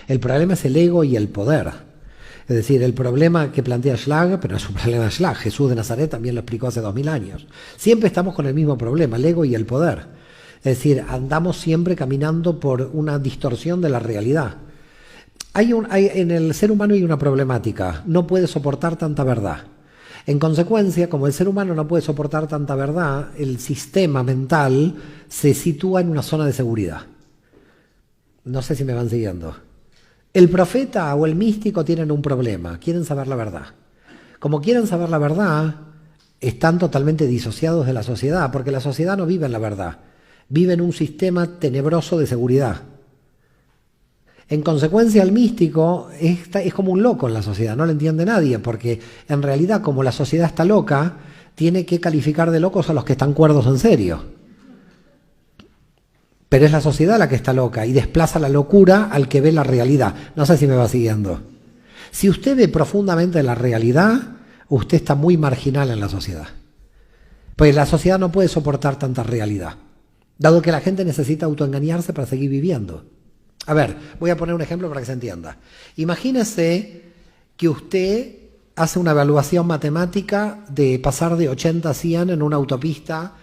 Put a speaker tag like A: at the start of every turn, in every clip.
A: El problema es el ego y el poder. Es decir, el problema que plantea Schlag, pero es un problema de Schlag, Jesús de Nazaret también lo explicó hace 2000 años. Siempre estamos con el mismo problema, el ego y el poder. Es decir, andamos siempre caminando por una distorsión de la realidad. En el ser humano hay una problemática, no puede soportar tanta verdad. En consecuencia, como el ser humano no puede soportar tanta verdad, el sistema mental se sitúa en una zona de seguridad. No sé si me van siguiendo. El profeta o el místico tienen un problema, quieren saber la verdad. Como quieren saber la verdad, están totalmente disociados de la sociedad, porque la sociedad no vive en la verdad, vive en un sistema tenebroso de seguridad. En consecuencia, el místico es como un loco en la sociedad, no lo entiende nadie, porque en realidad, como la sociedad está loca, tiene que calificar de locos a los que están cuerdos en serio. Pero es la sociedad la que está loca y desplaza la locura al que ve la realidad. No sé si me va siguiendo. Si usted ve profundamente la realidad, usted está muy marginal en la sociedad. Pues la sociedad no puede soportar tanta realidad, dado que la gente necesita autoengañarse para seguir viviendo. A ver, voy a poner un ejemplo para que se entienda. Imagínese que usted hace una evaluación matemática de pasar de 80 a 100 en una autopista,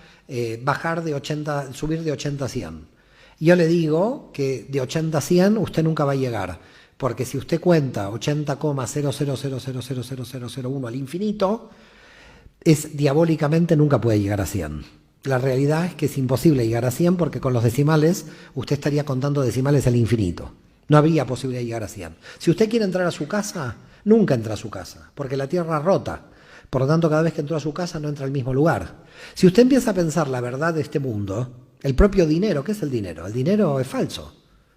A: subir de 80 a 100. Yo le digo que de 80 a 100 usted nunca va a llegar, porque si usted cuenta 80,00000001 al infinito, diabólicamente nunca puede llegar a 100. La realidad es que es imposible llegar a 100 porque con los decimales usted estaría contando decimales al infinito. No habría posibilidad de llegar a 100. Si usted quiere entrar a su casa, nunca entra a su casa, porque la tierra es rota. Por lo tanto, cada vez que entró a su casa no entra al mismo lugar. Si usted empieza a pensar la verdad de este mundo, el propio dinero, ¿qué es el dinero? El dinero es falso.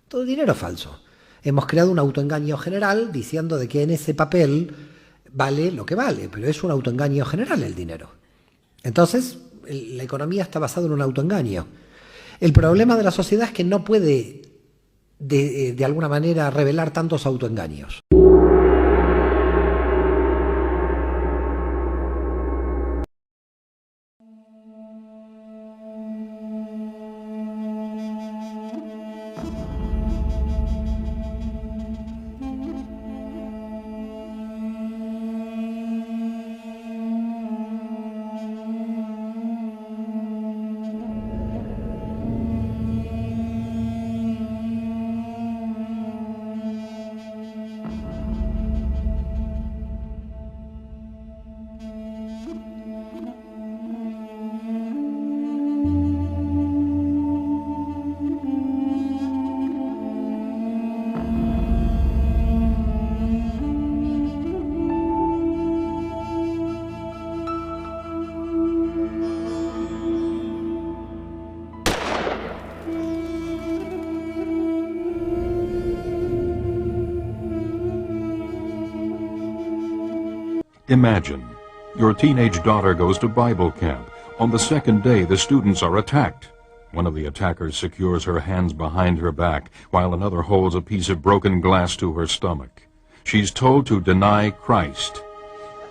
A: Todo el dinero es falso. Hemos creado un autoengaño general diciendo de que en ese papel vale lo que vale, pero es un autoengaño general el dinero. Entonces, la economía está basada en un autoengaño. El problema de la sociedad es que no puede, de alguna manera, revelar tantos autoengaños.
B: Imagine, your teenage daughter goes to Bible camp. On the second day, the students are attacked. One of the attackers secures her hands behind her back, while another holds a piece of broken glass to her stomach. She's told to deny Christ.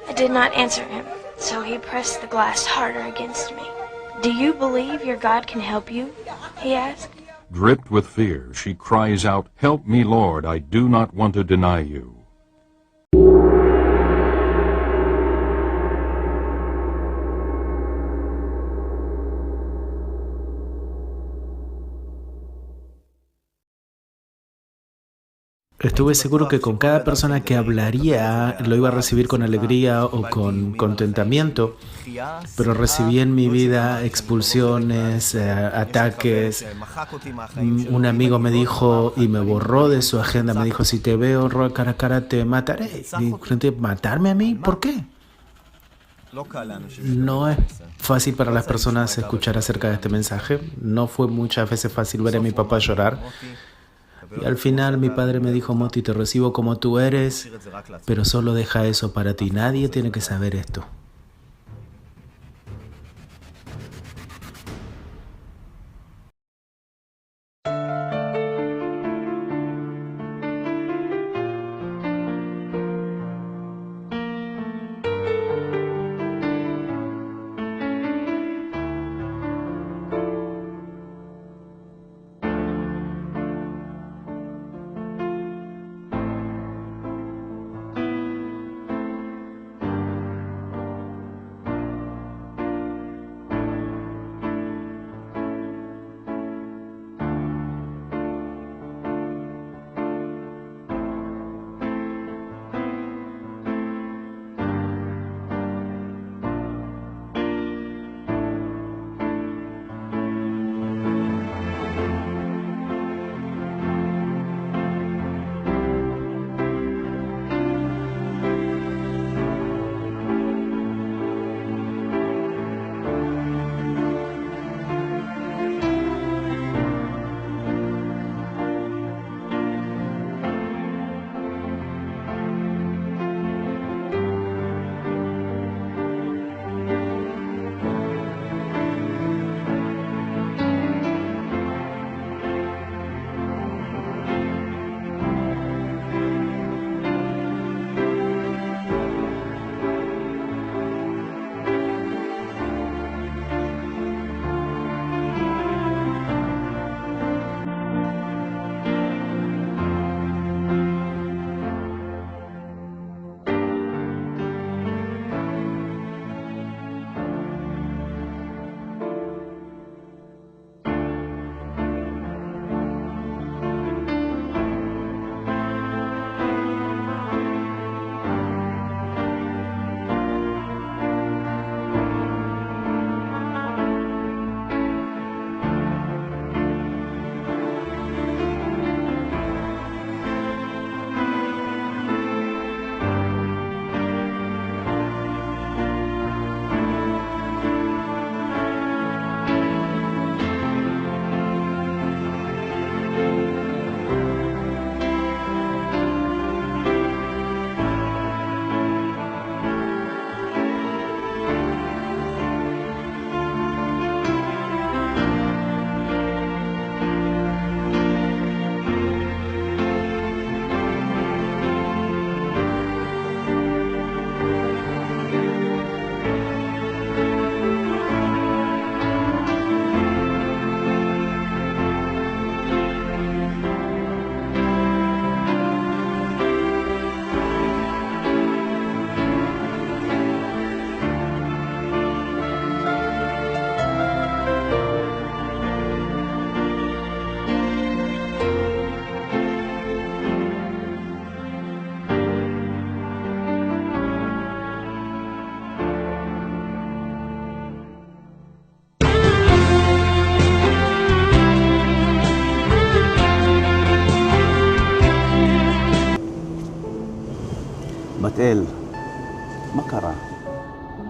C: I did not answer him, so he pressed the glass harder against me. Do you believe your God can help you? He asked.
B: Dripped with fear, she cries out, "Help me, Lord, I do not want to deny you."
D: Estuve seguro que con cada persona que hablaría lo iba a recibir con alegría o con contentamiento, pero recibí en mi vida expulsiones, ataques. Un amigo me dijo y me borró de su agenda, me dijo: si te veo cara a cara te mataré. Y dije: ¿matarme a mí? ¿Por qué? No es fácil para las personas escuchar acerca de este mensaje. No fue muchas veces fácil ver a mi papá llorar. Y al final mi padre me dijo: Moti, te recibo como tú eres, pero solo deja eso para ti. Nadie tiene que saber esto.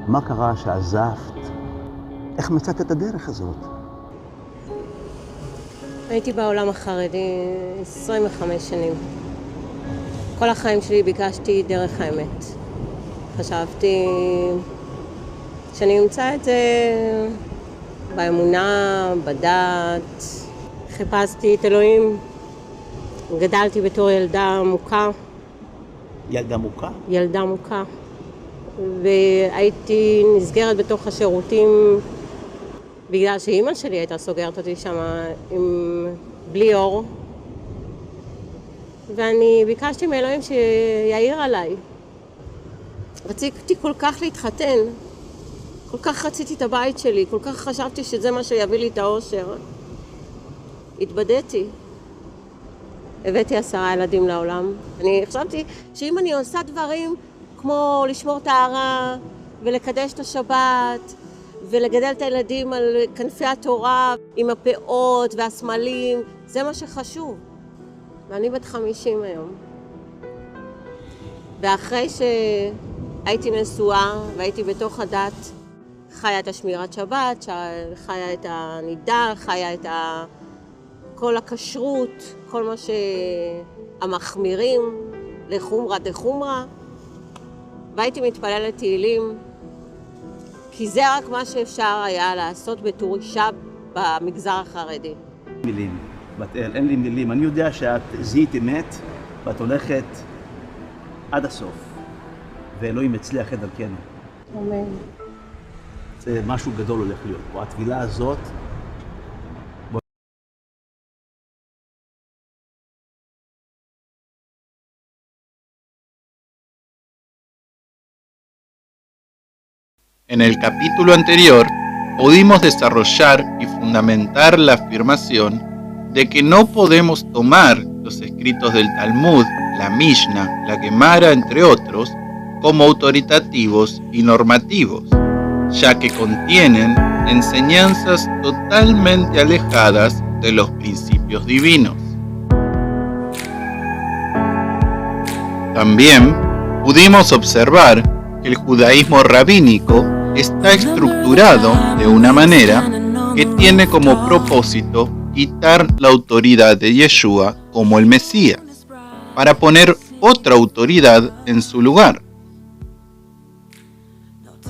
E: מה קרה שעזבת? איך מצאת את הדרך הזאת?
F: הייתי בעולם החרדי 25 שנים. כל החיים שלי ביקשתי דרך האמת. חשבתי שאני אמצא את זה באמונה, בדת. חיפשתי את אלוהים. גדלתי בתור ילדה מוכה.
E: ילדה מוכה?
F: ילדה מוכה. והייתי נסגרת בתוך השירותים בגלל שאימא שלי הייתה סוגרת אותי שם בלי אור. ואני ביקשתי מאלוהים שיעיר עליי. רציתי כל כך להתחתן. כל כך רציתי את הבית שלי, כל כך חשבתי שזה מה שיביא לי את האושר. התבדיתי. הבאתי 10 ילדים לעולם. אני חשבתי שאם אני עושה דברים כמו לשמור טהרה ולקדש את השבת ולגדל את הילדים על כנפי התורה עם הפאות והסמלים, זה מה שחשוב. ואני בת 50 היום. ואחרי שהייתי נשואה והייתי בתוך הדת, חיה את השמירת שבת, חיה את הנידה, חיה את כל הכשרות, כל מה שהמחמירים, לחומרה דחומרה. והייתי מתפללת תהילים, כי זה רק מה שאפשר היה לעשות בתור אישה במגזר החרדי.
E: מילים, בת אל, אין לי מילים. אני יודע שאת זיהית אמת ואת הולכת עד הסוף, ואלוהים הצליח את דרכנו.
F: אמן.
E: זה משהו גדול הולך להיות פה. התפילה הזאת,
G: En el capítulo anterior, pudimos desarrollar y fundamentar la afirmación de que no podemos tomar los escritos del Talmud, la Mishnah, la Gemara, entre otros, como autoritativos y normativos, ya que contienen enseñanzas totalmente alejadas de los principios divinos. También pudimos observar que el judaísmo rabínico está estructurado de una manera que tiene como propósito quitar la autoridad de Yeshua como el Mesías, para poner otra autoridad en su lugar.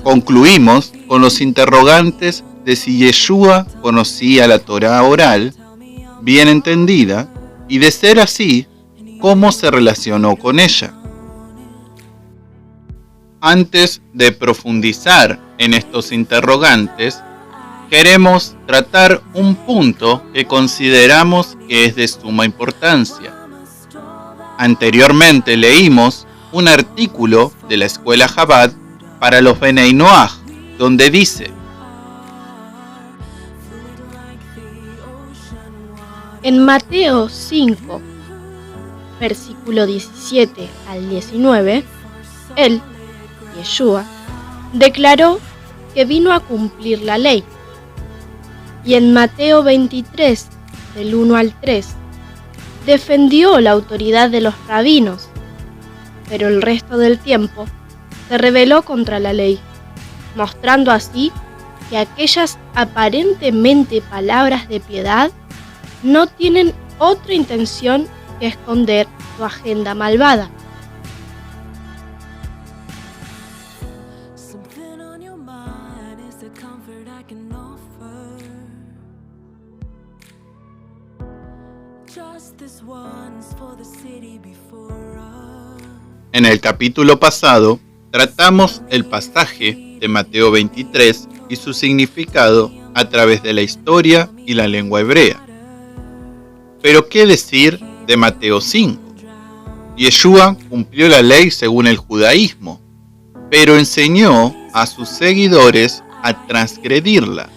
G: Concluimos con los interrogantes de si Yeshua conocía la Torá oral, bien entendida, y de ser así, cómo se relacionó con ella. Antes de profundizar en estos interrogantes, queremos tratar un punto que consideramos que es de suma importancia. Anteriormente leímos un artículo de la escuela Chabad para los Benei Noach, donde dice:
H: en Mateo 5, versículo 17 al 19, él, Yeshua, declaró que vino a cumplir la ley. Y en Mateo 23, del 1 al 3, defendió la autoridad de los rabinos, pero el resto del tiempo se rebeló contra la ley, mostrando así que aquellas aparentemente palabras de piedad no tienen otra intención que esconder su agenda malvada.
G: En el capítulo pasado, tratamos el pasaje de Mateo 23 y su significado a través de la historia y la lengua hebrea. Pero ¿qué decir de Mateo 5? Yeshua cumplió la ley según el judaísmo, pero enseñó a sus seguidores a transgredirla.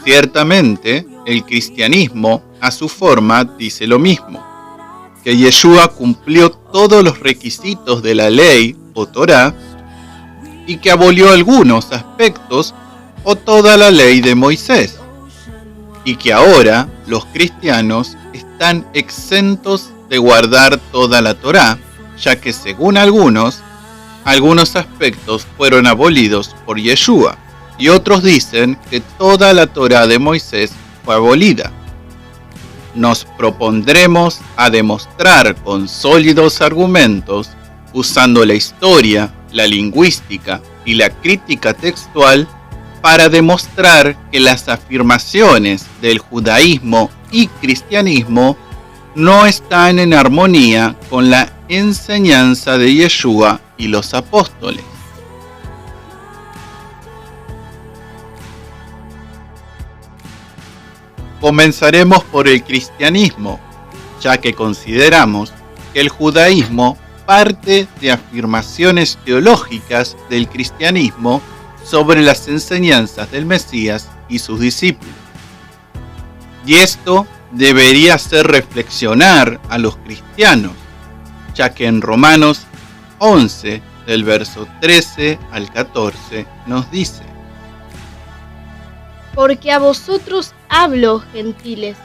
G: Ciertamente, el cristianismo, a su forma, dice lo mismo, que Yeshua cumplió todos los requisitos de la ley o Torá y que abolió algunos aspectos o toda la ley de Moisés, y que ahora los cristianos están exentos de guardar toda la Torá, ya que según algunos, algunos aspectos fueron abolidos por Yeshua, y otros dicen que toda la Torá de Moisés fue abolida. Nos propondremos a demostrar con sólidos argumentos, usando la historia, la lingüística y la crítica textual, para demostrar que las afirmaciones del judaísmo y cristianismo no están en armonía con la enseñanza de Yeshua y los apóstoles. Comenzaremos por el cristianismo, ya que consideramos que el judaísmo parte de afirmaciones teológicas del cristianismo sobre las enseñanzas del Mesías y sus discípulos. Y esto debería hacer reflexionar a los cristianos, ya que en Romanos 11, del verso 13 al 14, nos dice:
H: Porque a vosotros hablo, gentiles.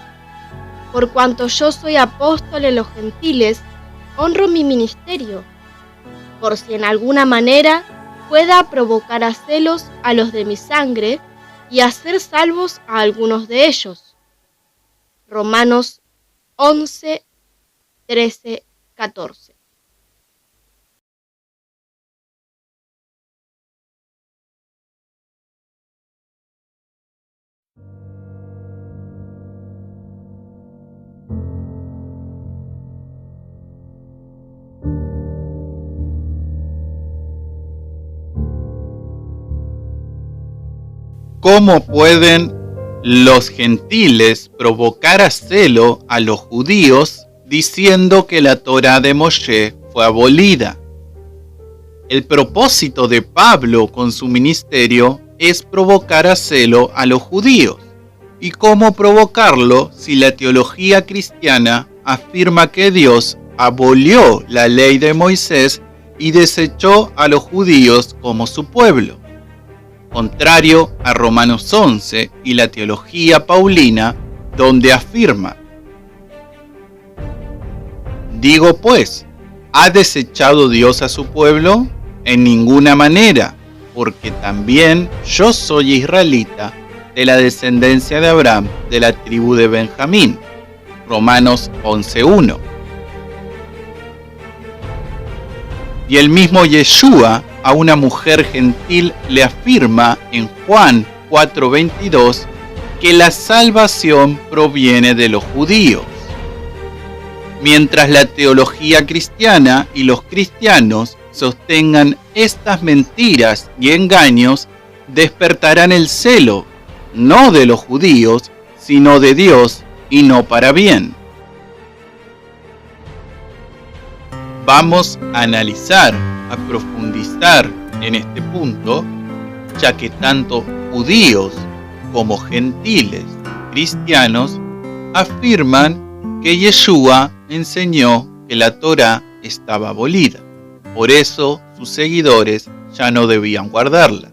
H: Por cuanto yo soy apóstol en los gentiles, honro mi ministerio, por si en alguna manera pueda provocar a celos a los de mi sangre y hacer salvos a algunos de ellos. Romanos 11, 13, 14.
G: ¿Cómo pueden los gentiles provocar a celo a los judíos diciendo que la Torá de Moshe fue abolida? El propósito de Pablo con su ministerio es provocar a celo a los judíos. ¿Y cómo provocarlo si la teología cristiana afirma que Dios abolió la ley de Moisés y desechó a los judíos como su pueblo? Contrario a Romanos 11 y la teología paulina, donde afirma: Digo pues, ¿ha desechado Dios a su pueblo? En ninguna manera, porque también yo soy israelita, de la descendencia de Abraham, de la tribu de Benjamín. Romanos 11:1. Y el mismo Yeshua a una mujer gentil le afirma en Juan 4:22 que la salvación proviene de los judíos. Mientras la teología cristiana y los cristianos sostengan estas mentiras y engaños, despertarán el celo, no de los judíos, sino de Dios, y no para bien. Vamos a analizar, a profundizar en este punto, ya que tanto judíos como gentiles cristianos afirman que Yeshua enseñó que la Torá estaba abolida. Por eso sus seguidores ya no debían guardarla.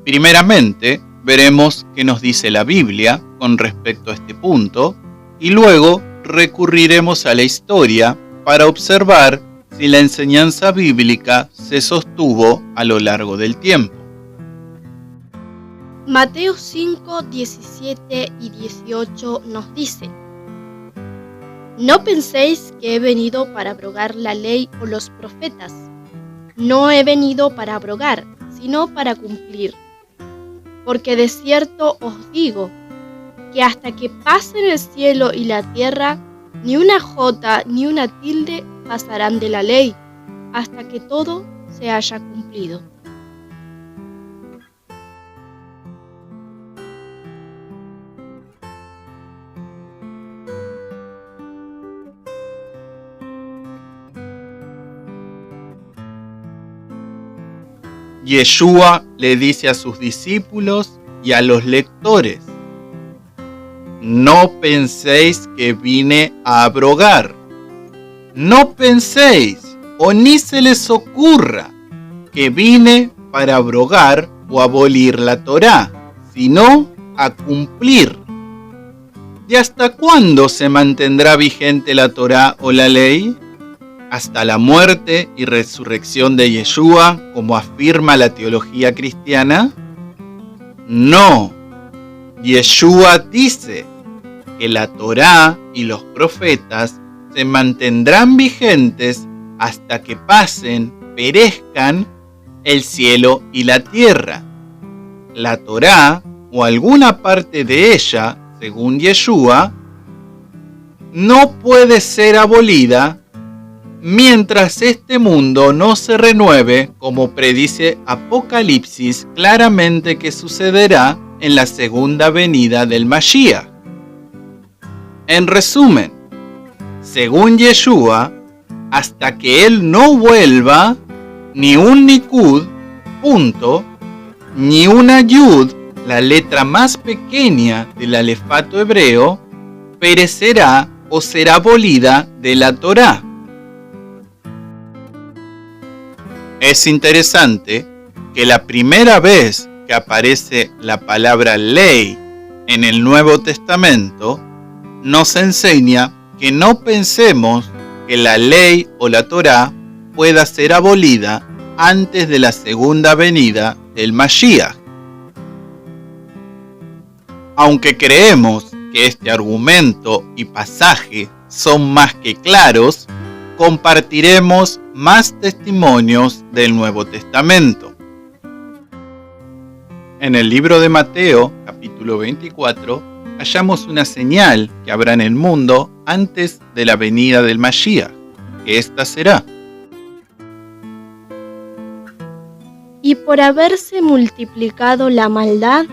G: Primeramente, veremos qué nos dice la Biblia con respecto a este punto, y luego recurriremos a la historia para observar si la enseñanza bíblica se sostuvo a lo largo del tiempo.
H: Mateo 5, 17 y 18 nos dice: No penséis que he venido para abrogar la ley o los profetas. No he venido para abrogar, sino para cumplir. Porque de cierto os digo, que hasta que pasen el cielo y la tierra, ni una jota ni una tilde pasarán de la ley, hasta que todo se haya cumplido.
G: Yeshua le dice a sus discípulos y a los lectores: No penséis que vine a abrogar. No penséis, o ni se les ocurra, que vine para abrogar o abolir la Torá, sino a cumplir. ¿Y hasta cuándo se mantendrá vigente la Torá o la ley? hasta la muerte y resurrección de Yeshua, como afirma la teología cristiana? No. Yeshua dice que la Torá y los profetas se mantendrán vigentes hasta que pasen, perezcan el cielo y la tierra. La Torá, o alguna parte de ella, según Yeshua, no puede ser abolida mientras este mundo no se renueve, como predice Apocalipsis claramente que sucederá en la segunda venida del Mashiach. En resumen, según Yeshua, hasta que él no vuelva, ni un nikud, punto, ni una yud, la letra más pequeña del alefato hebreo, perecerá o será abolida de la Torá. Es interesante que la primera vez que aparece la palabra ley en el Nuevo Testamento nos enseña que no pensemos que la ley o la Torá pueda ser abolida antes de la segunda venida del Mashiach. Aunque creemos que este argumento y pasaje son más que claros, compartiremos más testimonios del Nuevo Testamento. En el libro de Mateo, capítulo 24, hallamos una señal que habrá en el mundo antes de la venida del Mashiach, que ésta será:
H: y por haberse multiplicado la maldad,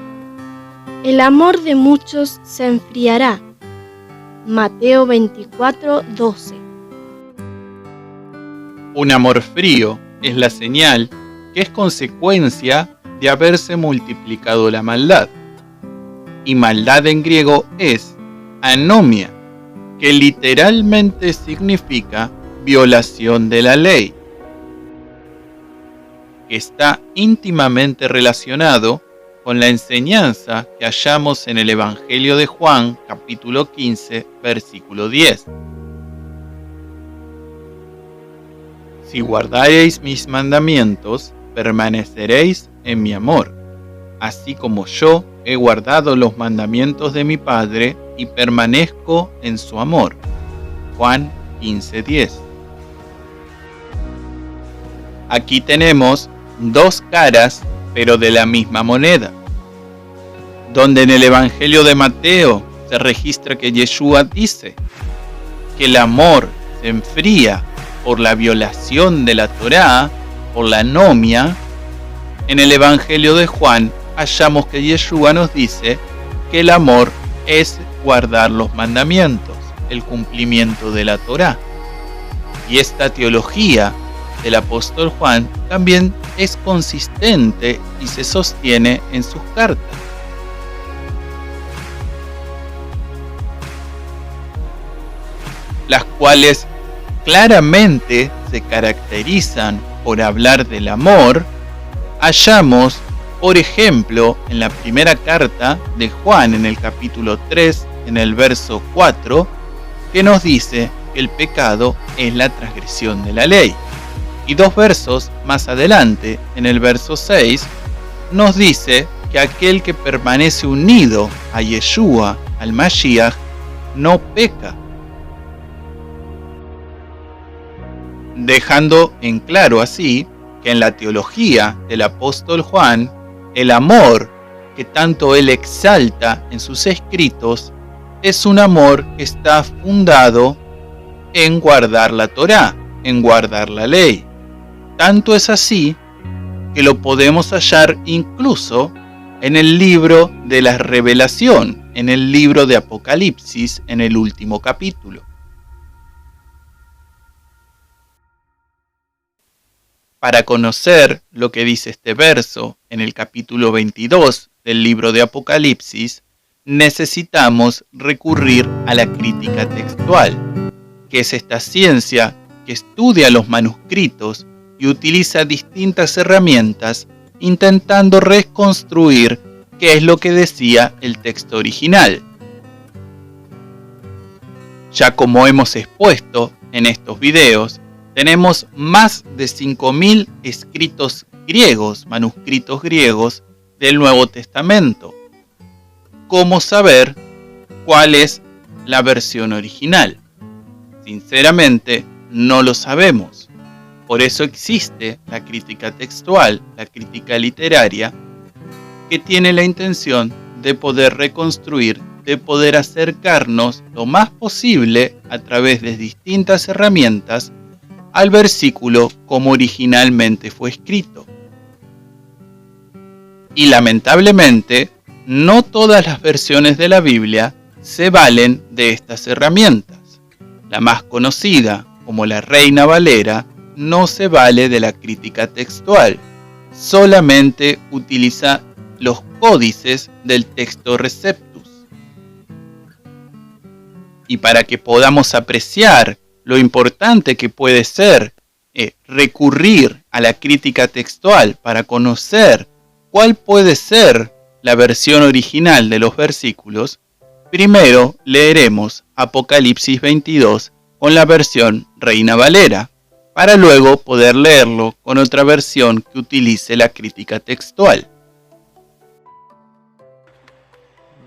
H: el amor de muchos se enfriará. Mateo 24:12.
G: Un amor frío es la señal que es consecuencia de haberse multiplicado la maldad. Y maldad en griego es anomia, que literalmente significa violación de la ley, que está íntimamente relacionado con la enseñanza que hallamos en el Evangelio de Juan, capítulo 15, versículo 10. Si guardareis mis mandamientos, permaneceréis en mi amor, así como yo he guardado los mandamientos de mi Padre y permanezco en su amor. Juan 15:10. Aquí tenemos dos caras, pero de la misma moneda. Donde en el Evangelio de Mateo se registra que Yeshua dice que el amor se enfría por la violación de la Torá, por la anomia, en el Evangelio de Juan hallamos que Yeshua nos dice que el amor es guardar los mandamientos, el cumplimiento de la Torá. Y esta teología del apóstol Juan también es consistente y se sostiene en sus cartas. Las cuales claramente se caracterizan por hablar del amor. Hallamos, por ejemplo, en la primera carta de Juan, en el capítulo 3, en el verso 4, que nos dice que el pecado es la transgresión de la ley. Y dos versos más adelante, en el verso 6, nos dice que aquel que permanece unido a Yeshua, al Mashiach, no peca. Dejando en claro así que en la teología del apóstol Juan, el amor que tanto él exalta en sus escritos es un amor que está fundado en guardar la Torá, en guardar la ley. Tanto es así que lo podemos hallar incluso en el libro de la Revelación, en el libro de Apocalipsis, en el último capítulo. Para conocer lo que dice este verso en el capítulo 22 del libro de Apocalipsis, necesitamos recurrir a la crítica textual, que es esta ciencia que estudia los manuscritos y utiliza distintas herramientas intentando reconstruir qué es lo que decía el texto original. Ya como hemos expuesto en estos videos, tenemos más de 5.000 escritos griegos, manuscritos griegos del Nuevo Testamento. ¿Cómo saber cuál es la versión original? Sinceramente, no lo sabemos. Por eso existe la crítica textual, la crítica literaria, que tiene la intención de poder reconstruir, de poder acercarnos lo más posible a través de distintas herramientas al versículo como originalmente fue escrito. Y lamentablemente, no todas las versiones de la Biblia se valen de estas herramientas. La más conocida, como la Reina Valera, no se vale de la crítica textual, solamente utiliza los códices del texto Receptus. Y para que podamos apreciar lo importante que puede ser recurrir a la crítica textual para conocer cuál puede ser la versión original de los versículos, primero leeremos Apocalipsis 22 con la versión Reina Valera, para luego poder leerlo con otra versión que utilice la crítica textual.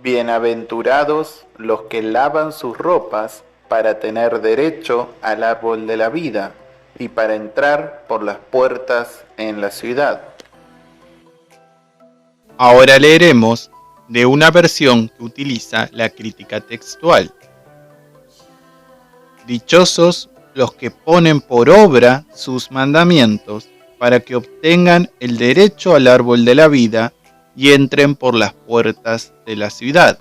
I: Bienaventurados los que lavan sus ropas para tener derecho al árbol de la vida y para entrar por las puertas en la ciudad.
G: Ahora leeremos de una versión que utiliza la crítica textual. Dichosos los que ponen por obra sus mandamientos para que obtengan el derecho al árbol de la vida y entren por las puertas de la ciudad.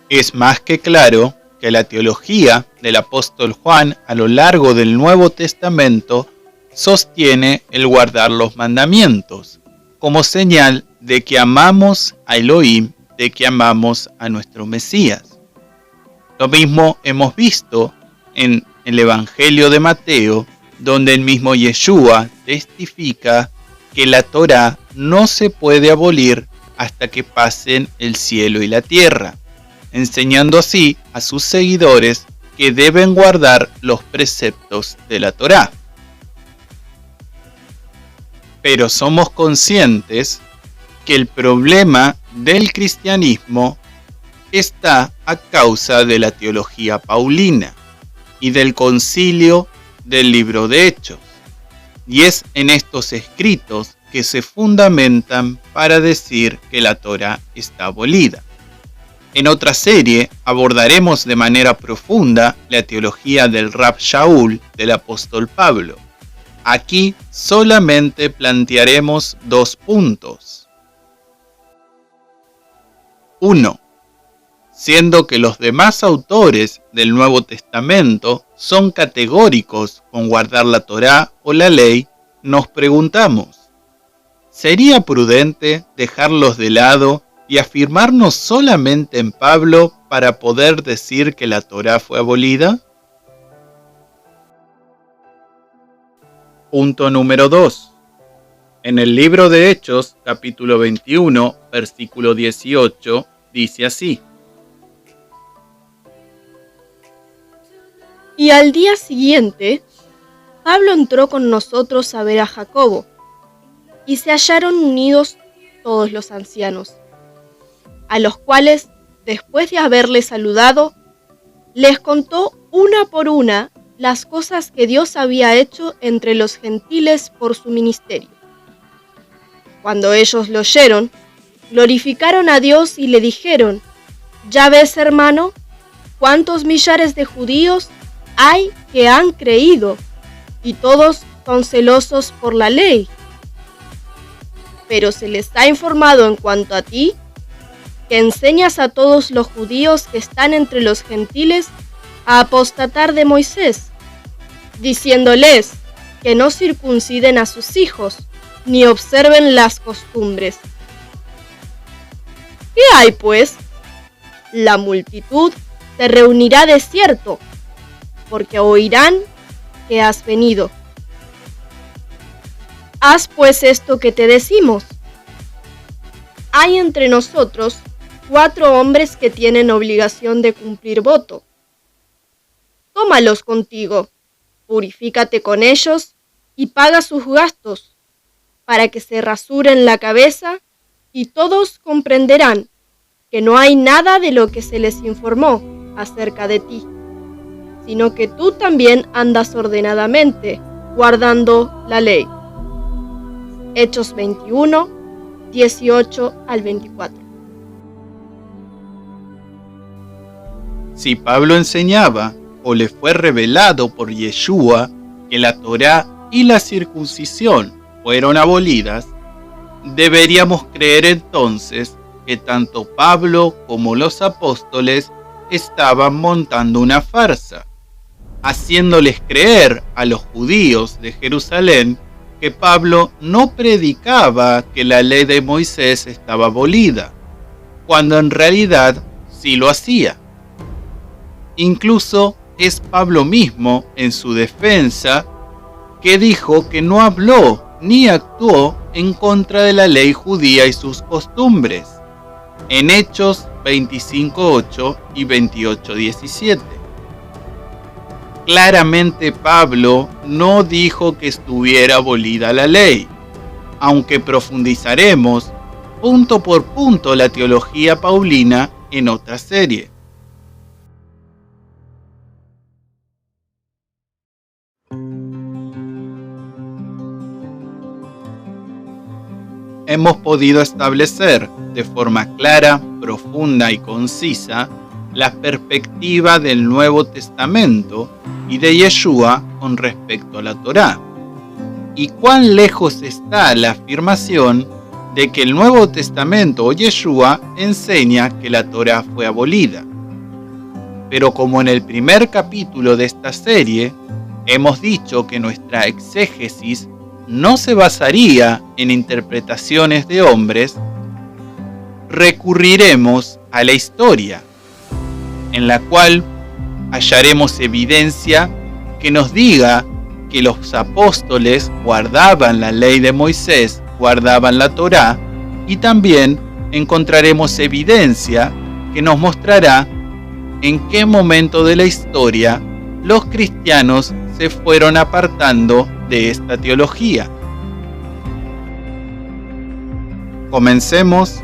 G: Es más que claro que la teología del apóstol Juan a lo largo del Nuevo Testamento sostiene el guardar los mandamientos como señal de que amamos a Elohim, de que amamos a nuestro Mesías. Lo mismo hemos visto en el Evangelio de Mateo, donde el mismo Yeshua testifica que la Torá no se puede abolir hasta que pasen el cielo y la tierra, enseñando así a sus seguidores que deben guardar los preceptos de la Torá. Pero somos conscientes que el problema del cristianismo está a causa de la teología paulina y del concilio del libro de Hechos, y es en estos escritos que se fundamentan para decir que la Torá está abolida. En otra serie abordaremos de manera profunda la teología del Rab Shaul del apóstol Pablo. Aquí solamente plantearemos 2 puntos. 1. Siendo que los demás autores del Nuevo Testamento son categóricos con guardar la Torá o la ley, nos preguntamos, ¿sería prudente dejarlos de lado y afirmarnos solamente en Pablo para poder decir que la Torá fue abolida? Punto número 2. En el libro de Hechos, capítulo 21, versículo 18, dice así:
H: Y al día siguiente, Pablo entró con nosotros a ver a Jacobo, y se hallaron unidos todos los ancianos, a los cuales, después de haberles saludado, les contó una por una las cosas que Dios había hecho entre los gentiles por su ministerio. Cuando ellos lo oyeron, glorificaron a Dios y le dijeron: «Ya ves, hermano, cuántos millares de judíos hay que han creído, y todos son celosos por la ley. Pero se les ha informado en cuanto a ti, que enseñas a todos los judíos que están entre los gentiles a apostatar de Moisés, diciéndoles que no circunciden a sus hijos, ni observen las costumbres. ¿Qué hay, pues? La multitud se reunirá de cierto, porque oirán que has venido. Haz pues esto que te decimos. Hay entre nosotros 4 hombres que tienen obligación de cumplir voto. tómalos contigo, purifícate con ellos y paga sus gastos, para que se rasuren la cabeza y todos comprenderán que no hay nada de lo que se les informó acerca de ti, sino que tú también andas ordenadamente, guardando la ley. Hechos 21, 18 al 24.
G: Si Pablo enseñaba o le fue revelado por Yeshua que la Torá y la circuncisión fueron abolidas, deberíamos creer entonces que tanto Pablo como los apóstoles estaban montando una farsa, haciéndoles creer a los judíos de Jerusalén que Pablo no predicaba que la ley de Moisés estaba abolida, cuando en realidad sí lo hacía. Incluso es Pablo mismo, en su defensa, que dijo que no habló ni actuó en contra de la ley judía y sus costumbres, en Hechos 25:8 y 28:17. Claramente Pablo no dijo que estuviera abolida la ley, aunque profundizaremos punto por punto la teología paulina en otra serie. Hemos podido establecer de forma clara, profunda y concisa la perspectiva del Nuevo Testamento y de Yeshua con respecto a la Torá, y cuán lejos está la afirmación de que el Nuevo Testamento o Yeshua enseña que la Torá fue abolida. Pero como en el primer capítulo de esta serie, hemos dicho que nuestra exégesis no se basaría en interpretaciones de hombres, recurriremos a la historia, en la cual hallaremos evidencia que nos diga que los apóstoles guardaban la ley de Moisés, guardaban la Torá, y también encontraremos evidencia que nos mostrará en qué momento de la historia los cristianos se fueron apartando de esta teología. Comencemos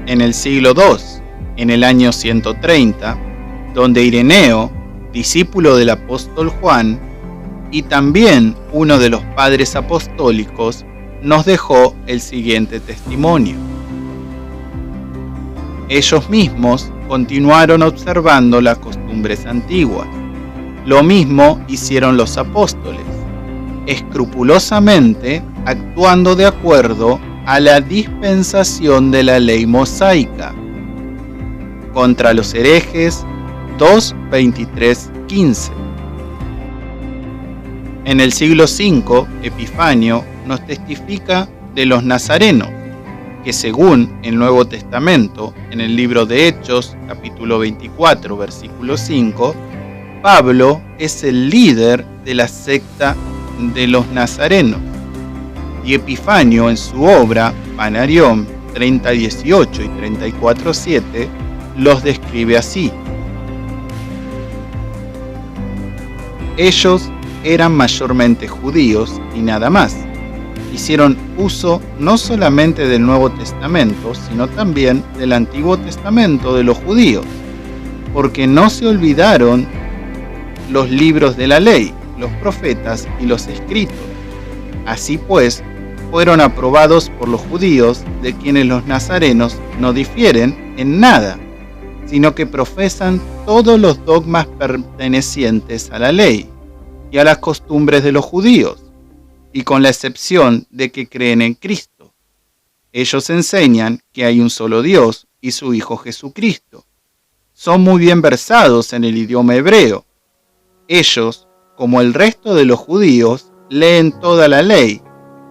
G: en el siglo II, en el año 130, donde Ireneo, discípulo del apóstol Juan, y también uno de los padres apostólicos, nos dejó el siguiente testimonio. Ellos mismos continuaron observando las costumbres antiguas. Lo mismo hicieron los apóstoles, escrupulosamente actuando de acuerdo a la dispensación de la ley mosaica. Contra los herejes, 2:23-15. En el siglo V, Epifanio nos testifica de los nazarenos, que según el Nuevo Testamento, en el libro de Hechos, capítulo 24, versículo 5, Pablo es el líder de la secta de los nazarenos, y Epifanio en su obra Panarión 30:18 y 34:7 los describe así. Ellos eran mayormente judíos y nada más. Hicieron uso no solamente del Nuevo Testamento, sino también del Antiguo Testamento de los judíos, porque no se olvidaron los libros de la ley, los profetas y los escritos. Así pues, fueron aprobados por los judíos, de quienes los nazarenos no difieren en nada, sino que profesan todos los dogmas pertenecientes a la ley y a las costumbres de los judíos, y con la excepción de que creen en Cristo. Ellos enseñan que hay un solo Dios y su Hijo Jesucristo. Son muy bien versados en el idioma hebreo. Ellos, como el resto de los judíos, leen toda la ley,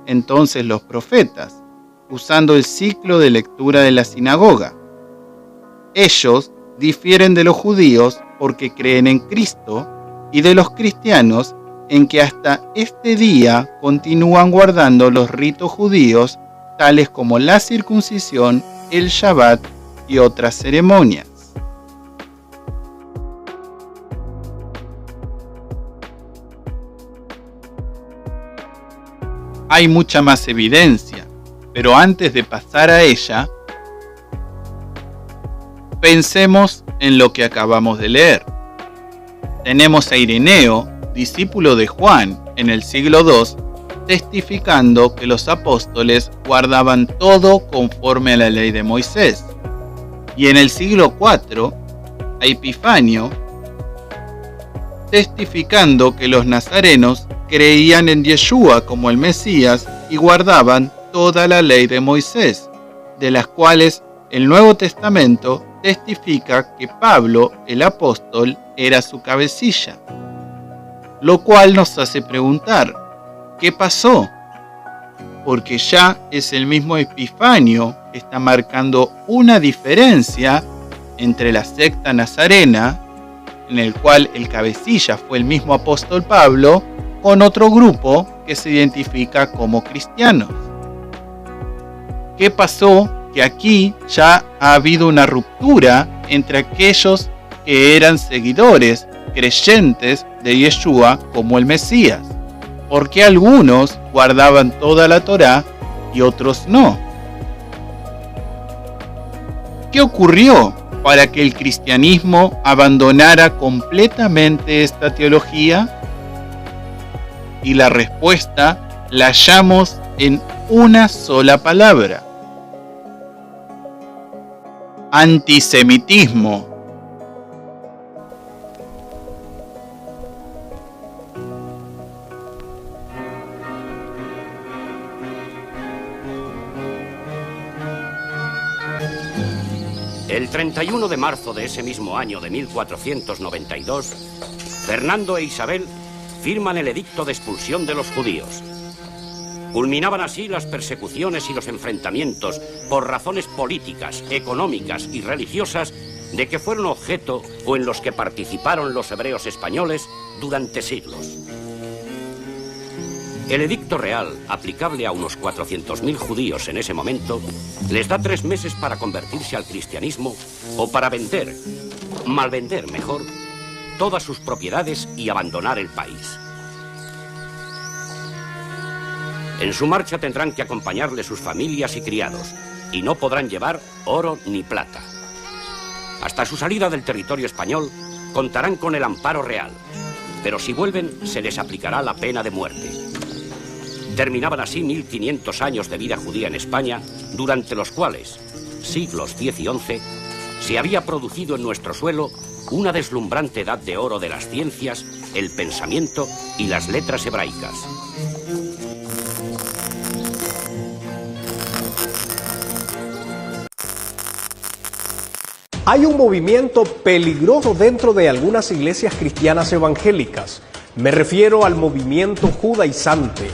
G: entonces los profetas, usando el ciclo de lectura de la sinagoga. Ellos difieren de los judíos porque creen en Cristo, y de los cristianos en que hasta este día continúan guardando los ritos judíos, tales como la circuncisión, el Shabbat y otras ceremonias. hay mucha más evidencia, pero antes de pasar a ella, pensemos en lo que acabamos de leer. Tenemos a Ireneo, discípulo de Juan, en el siglo II, testificando que los apóstoles guardaban todo conforme a la ley de Moisés. Y en el siglo IV, a Epifanio, testificando que los nazarenos creían en Yeshua como el Mesías y guardaban toda la ley de Moisés, de las cuales el Nuevo Testamento testifica que Pablo, el apóstol, era su cabecilla. Lo cual nos hace preguntar, ¿qué pasó? Porque ya es el mismo Epifanio que está marcando una diferencia entre la secta nazarena, en el cual el cabecilla fue el mismo apóstol Pablo, con otro grupo que se identifica como cristianos. ¿Qué pasó? Que aquí ya ha habido una ruptura entre aquellos que eran seguidores, creyentes de Yeshua como el Mesías, porque algunos guardaban toda la Torá y otros no. ¿Qué ocurrió para que el cristianismo abandonara completamente esta teología? Y la respuesta la hallamos en una sola palabra: antisemitismo.
J: El 31 de marzo de ese mismo año de 1492, Fernando e Isabel firman el edicto de expulsión de los judíos. Culminaban así las persecuciones y los enfrentamientos por razones políticas, económicas y religiosas de que fueron objeto o en los que participaron los hebreos españoles durante siglos. El edicto real, aplicable a unos 400.000 judíos en ese momento, les da 3 meses para convertirse al cristianismo o para vender, malvender mejor, todas sus propiedades y abandonar el país. En su marcha tendrán que acompañarle sus familias y criados, y no podrán llevar oro ni plata. Hasta su salida del territorio español, contarán con el amparo real, pero si vuelven, se les aplicará la pena de muerte. Terminaban así 1500 años de vida judía en España, durante los cuales, siglos X y XI, se había producido en nuestro suelo una deslumbrante edad de oro de las ciencias, el pensamiento y las letras hebraicas.
K: Hay un movimiento peligroso dentro de algunas iglesias cristianas evangélicas. Me refiero al movimiento judaizante.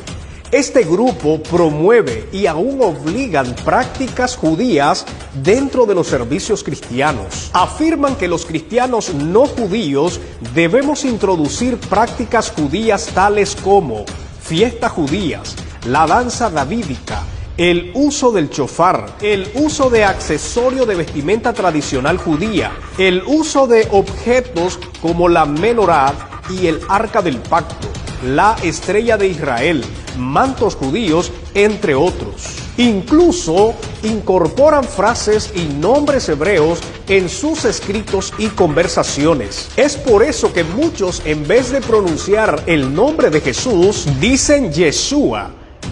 K: Este grupo promueve y aún obligan prácticas judías dentro de los servicios cristianos. Afirman que los cristianos no judíos debemos introducir prácticas judías tales como fiestas judías, la danza davídica, el uso del chofar, el uso de accesorio de vestimenta tradicional judía, el uso de objetos como la menorá y el arca del pacto, la estrella de Israel, mantos judíos, entre otros. Incluso incorporan frases y nombres hebreos en sus escritos y conversaciones. Es por eso que muchos, en vez de pronunciar el nombre de Jesús, dicen Yeshua,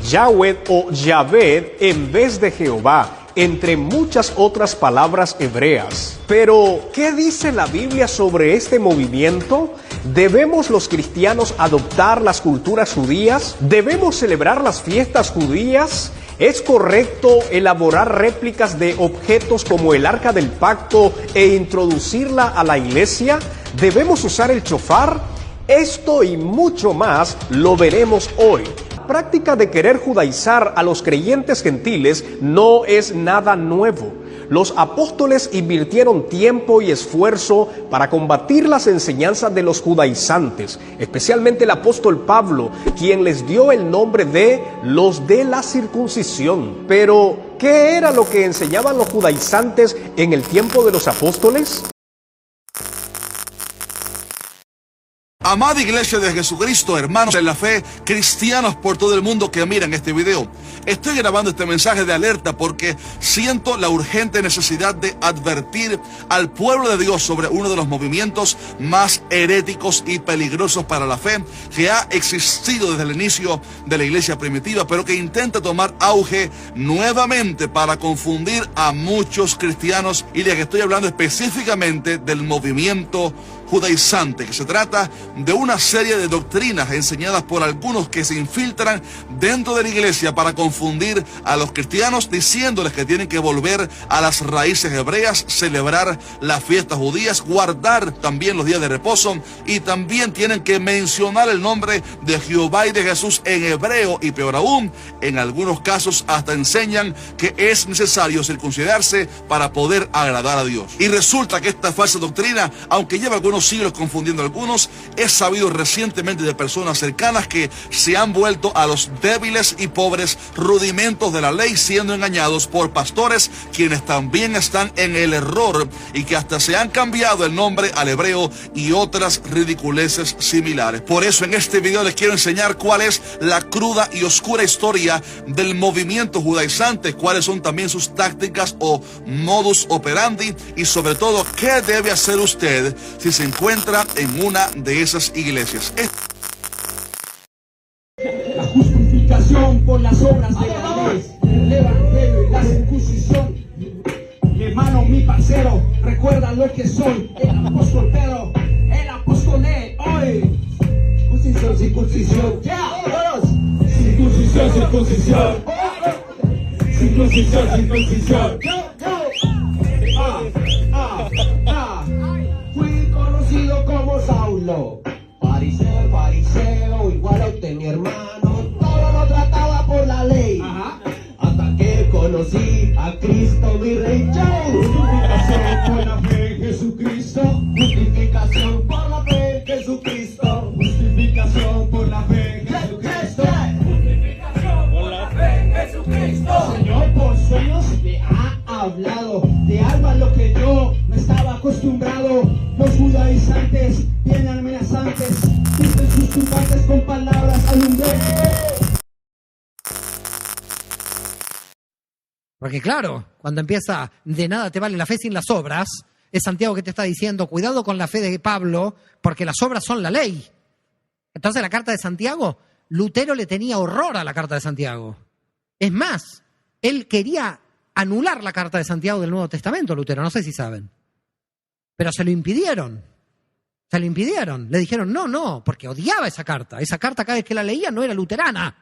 K: Yahweh o Yahvé en vez de Jehová, entre muchas otras palabras hebreas. Pero, ¿qué dice la Biblia sobre este movimiento? ¿Debemos los cristianos adoptar las culturas judías? ¿Debemos celebrar las fiestas judías? ¿Es correcto elaborar réplicas de objetos como el arca del pacto e introducirla a la iglesia? ¿Debemos usar el chofar? Esto y mucho más lo veremos hoy. La práctica de querer judaizar a los creyentes gentiles no es nada nuevo. Los apóstoles invirtieron tiempo y esfuerzo para combatir las enseñanzas de los judaizantes, especialmente el apóstol Pablo, quien les dio el nombre de los de la circuncisión. Pero, ¿qué era lo que enseñaban los judaizantes en el tiempo de los apóstoles?
L: Amada iglesia de Jesucristo, hermanos en la fe, cristianos por todo el mundo que miran este video, estoy grabando este mensaje de alerta porque siento la urgente necesidad de advertir al pueblo de Dios sobre uno de los movimientos más heréticos y peligrosos para la fe que ha existido desde el inicio de la iglesia primitiva, pero que intenta tomar auge nuevamente para confundir a muchos cristianos, y de que estoy hablando específicamente del movimiento judaizante, que se trata de una serie de doctrinas enseñadas por algunos que se infiltran dentro de la iglesia para confundir a los cristianos, diciéndoles que tienen que volver a las raíces hebreas, celebrar las fiestas judías, guardar también los días de reposo, y también tienen que mencionar el nombre de Jehová y de Jesús en hebreo, y peor aún, en algunos casos hasta enseñan que es necesario circuncidarse para poder agradar a Dios. Y resulta que esta falsa doctrina, aunque lleva algunos siglos confundiendo a algunos, es sabido recientemente de personas cercanas que se han vuelto a los débiles y pobres rudimentos de la ley, siendo engañados por pastores quienes también están en el error, y que hasta se han cambiado el nombre al hebreo y otras ridiculeces similares. Por eso en este video les quiero enseñar cuál es la cruda y oscura historia del movimiento judaizante, cuáles son también sus tácticas o modus operandi, y sobre todo qué debe hacer usted si se encuentra en una de esas iglesias.
M: La justificación por las obras de la ley, el evangelio y la circuncisión. Mi hermano, mi parcero, recuerda lo que soy, el apóstol Pedro, el apóstol hoy. Circuncisión, circuncisión, ya, todos. Circuncisión, circuncisión. Circuncisión, circuncisión. Fui conocido como Saulo, fariseo, igual a usted mi hermano, todo lo trataba por la ley, hasta que conocí a Cristo mi rey. Justificación por la fe en Jesucristo, justificación por la fe en Jesucristo, justificación por la fe en Jesucristo, justificación por la fe en Jesucristo. Señor por sueños me ha hablado de algo a lo que yo no estaba acostumbrado. Los judaizantes bien amenazantes, dicen sus tumbantes con palabras alumbré.
A: Porque claro, cuando empieza de nada te vale la fe sin las obras, es Santiago que te está diciendo, cuidado con la fe de Pablo, porque las obras son la ley. Entonces la carta de Santiago, Lutero le tenía horror a la carta de Santiago. Es más, él quería anular la carta de Santiago del Nuevo Testamento, Lutero, no sé si saben. Pero se lo impidieron. Se lo impidieron. Le dijeron, no, porque odiaba esa carta. Esa carta cada vez que la leía no era luterana.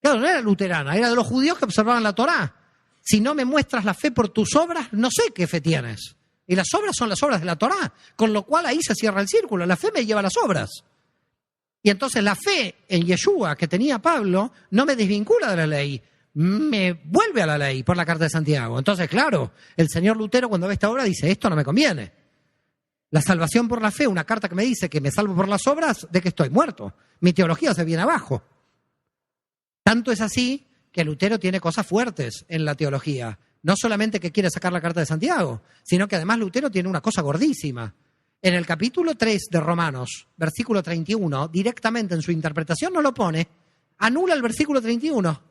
A: Claro, no era luterana, era de los judíos que observaban la Torá. Si no me muestras la fe por tus obras, no sé qué fe tienes. Y las obras son las obras de la Torá, con lo cual ahí se cierra el círculo. La fe me lleva a las obras. Y entonces la fe en Yeshua que tenía Pablo no me desvincula de la ley, me vuelve a la ley por la carta de Santiago. Entonces, claro, el señor Lutero cuando ve esta obra dice, esto no me conviene. La salvación por la fe, una carta que me dice que me salvo por las obras, ¿de que estoy muerto? Mi teología se viene abajo. Tanto es así que Lutero tiene cosas fuertes en la teología. No solamente que quiere sacar la carta de Santiago, sino que además Lutero tiene una cosa gordísima. En el capítulo 3 de Romanos, versículo 31, directamente en su interpretación no lo pone, anula el versículo 31.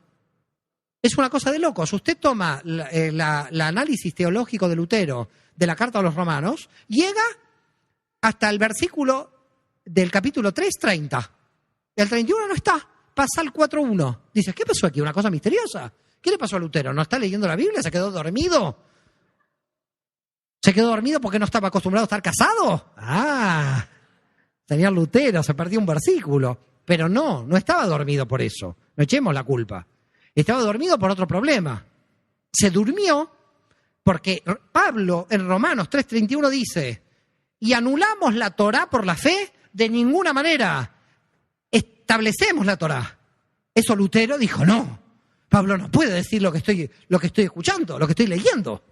A: Es una cosa de locos. Usted toma la análisis teológico de Lutero de la carta a los romanos, llega hasta el versículo del capítulo 3, 30. El 31 no está, pasa al 4.1. Dice, ¿qué pasó aquí? Una cosa misteriosa. ¿Qué le pasó a Lutero? ¿No está leyendo la Biblia? ¿Se quedó dormido? ¿Se quedó dormido porque no estaba acostumbrado a estar casado? Señor Lutero, se perdió un versículo. Pero no estaba dormido por eso. No echemos la culpa. Estaba dormido por otro problema. Se durmió porque Pablo en Romanos 3.31 dice, y anulamos la Torá por la fe de ninguna manera. Establecemos la Torá. Eso Lutero dijo, no. Pablo no puede decir lo que estoy escuchando, lo que estoy leyendo.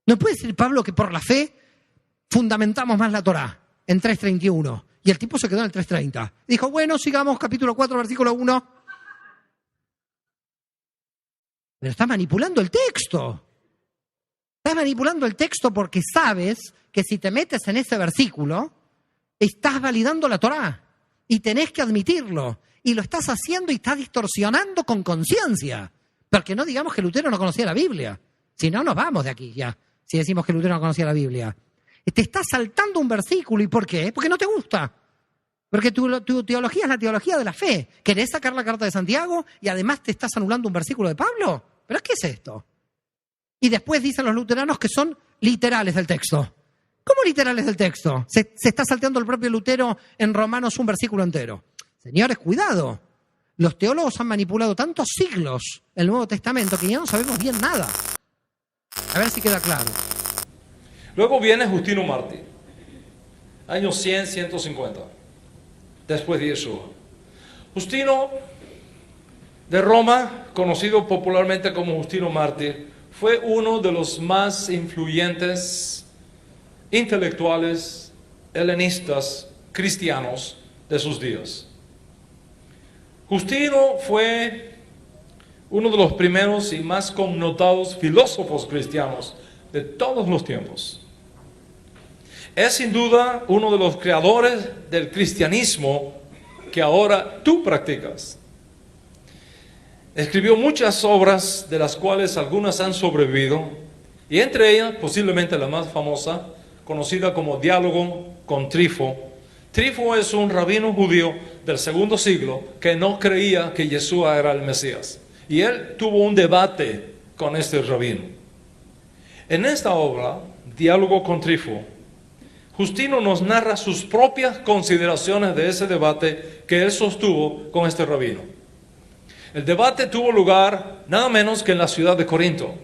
A: No puede decir Pablo que por la fe fundamentamos más la Torá en 3.31. Y el tipo se quedó en el 3.30. Dijo, bueno, sigamos capítulo 4, versículo 1. Pero está manipulando el texto. Estás manipulando el texto porque sabes que si te metes en ese versículo, estás validando la Torá y tenés que admitirlo. Y lo estás haciendo y estás distorsionando con conciencia. Porque no digamos que Lutero no conocía la Biblia. Si no, nos vamos de aquí ya, si decimos que Lutero no conocía la Biblia. Te estás saltando un versículo. ¿Y por qué? Porque no te gusta. Porque tu teología es la teología de la fe. ¿Querés sacar la carta de Santiago y además te estás anulando un versículo de Pablo? ¿Pero qué es esto? Y después dicen los luteranos que son literales del texto. ¿Cómo literales del texto? Se está salteando el propio Lutero en Romanos un versículo entero. Señores, cuidado. Los teólogos han manipulado tantos siglos el Nuevo Testamento que ya no sabemos bien nada. A ver si queda claro.
N: Luego viene Justino Mártir, años 100, 150, después de Yeshua. Justino de Roma, conocido popularmente como Justino Mártir, fue uno de los más influyentes intelectuales helenistas cristianos de sus días. Justino fue uno de los primeros y más connotados filósofos cristianos de todos los tiempos. Es sin duda uno de los creadores del cristianismo que ahora tú practicas. Escribió muchas obras, de las cuales algunas han sobrevivido, y entre ellas posiblemente la más famosa, conocida como Diálogo con Trifo. Trifo es un rabino judío del segundo siglo que no creía que Yeshua era el Mesías. Y él tuvo un debate con este rabino. En esta obra, Diálogo con Trifo, Justino nos narra sus propias consideraciones de ese debate que él sostuvo con este rabino. El debate tuvo lugar nada menos que en la ciudad de Corinto.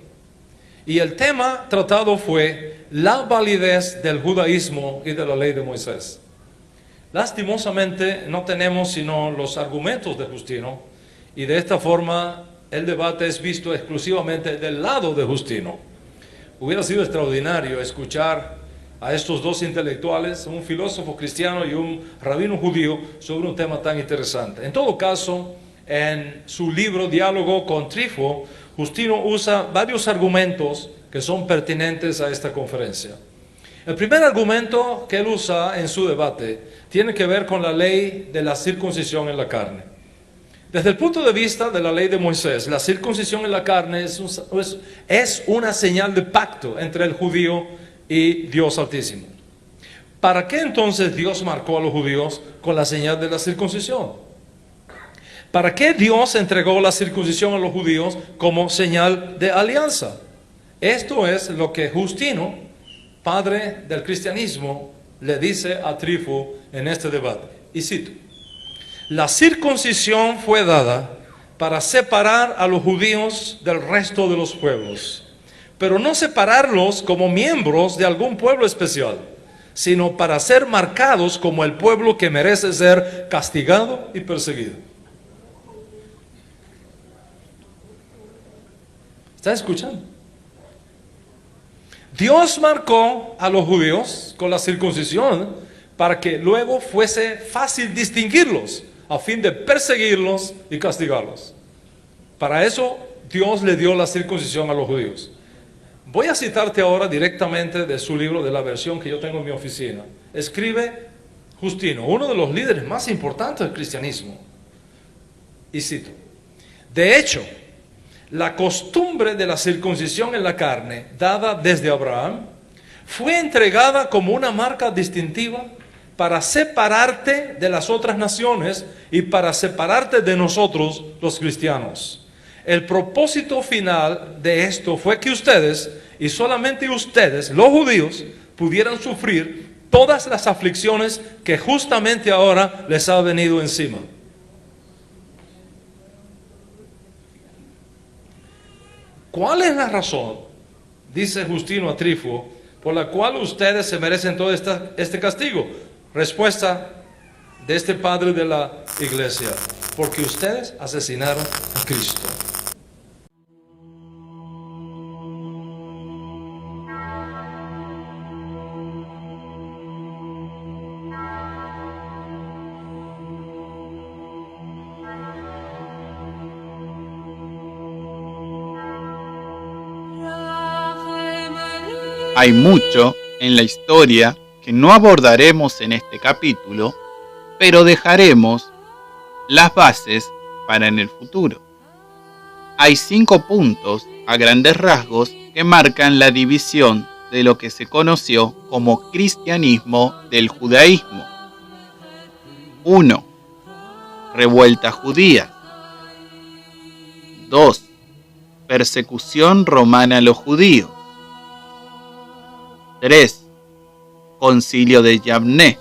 N: Y el tema tratado fue la validez del judaísmo y de la ley de Moisés. Lastimosamente no tenemos sino los argumentos de Justino, y de esta forma el debate es visto exclusivamente del lado de Justino. Hubiera sido extraordinario escuchar a estos dos intelectuales, un filósofo cristiano y un rabino judío, sobre un tema tan interesante. En todo caso, en su libro Diálogo con Trifo, Justino usa varios argumentos que son pertinentes a esta conferencia. El primer argumento que él usa en su debate tiene que ver con la ley de la circuncisión en la carne. Desde el punto de vista de la ley de Moisés, la circuncisión en la carne es una señal de pacto entre el judío y Dios Altísimo. ¿Para qué entonces Dios marcó a los judíos con la señal de la circuncisión? ¿Para qué Dios entregó la circuncisión a los judíos como señal de alianza? Esto es lo que Justino, padre del cristianismo, le dice a Trifo en este debate. Y cito: la circuncisión fue dada para separar a los judíos del resto de los pueblos, pero no separarlos como miembros de algún pueblo especial, sino para ser marcados como el pueblo que merece ser castigado y perseguido. ¿Está escuchando? Dios marcó a los judíos con la circuncisión para que luego fuese fácil distinguirlos, a fin de perseguirlos y castigarlos. Para eso Dios le dio la circuncisión a los judíos. Voy a citarte ahora directamente de su libro, de la versión que yo tengo en mi oficina. Escribe Justino, uno de los líderes más importantes del cristianismo. Y cito: de hecho, la costumbre de la circuncisión en la carne, dada desde Abraham, fue entregada como una marca distintiva para separarte de las otras naciones y para separarte de nosotros, los cristianos. El propósito final de esto fue que ustedes, y solamente ustedes, los judíos, pudieran sufrir todas las aflicciones que justamente ahora les ha venido encima. ¿Cuál es la razón, dice Justino a Trifo, por la cual ustedes se merecen todo este castigo? Respuesta de este padre de la iglesia: porque ustedes asesinaron a Cristo.
G: Hay mucho en la historia que no abordaremos en este capítulo, pero dejaremos las bases para en el futuro. Hay 5 puntos a grandes rasgos que marcan la división de lo que se conoció como cristianismo del judaísmo. 1. Revuelta judía. 2. Persecución romana a los judíos. 3. Concilio de Yavne.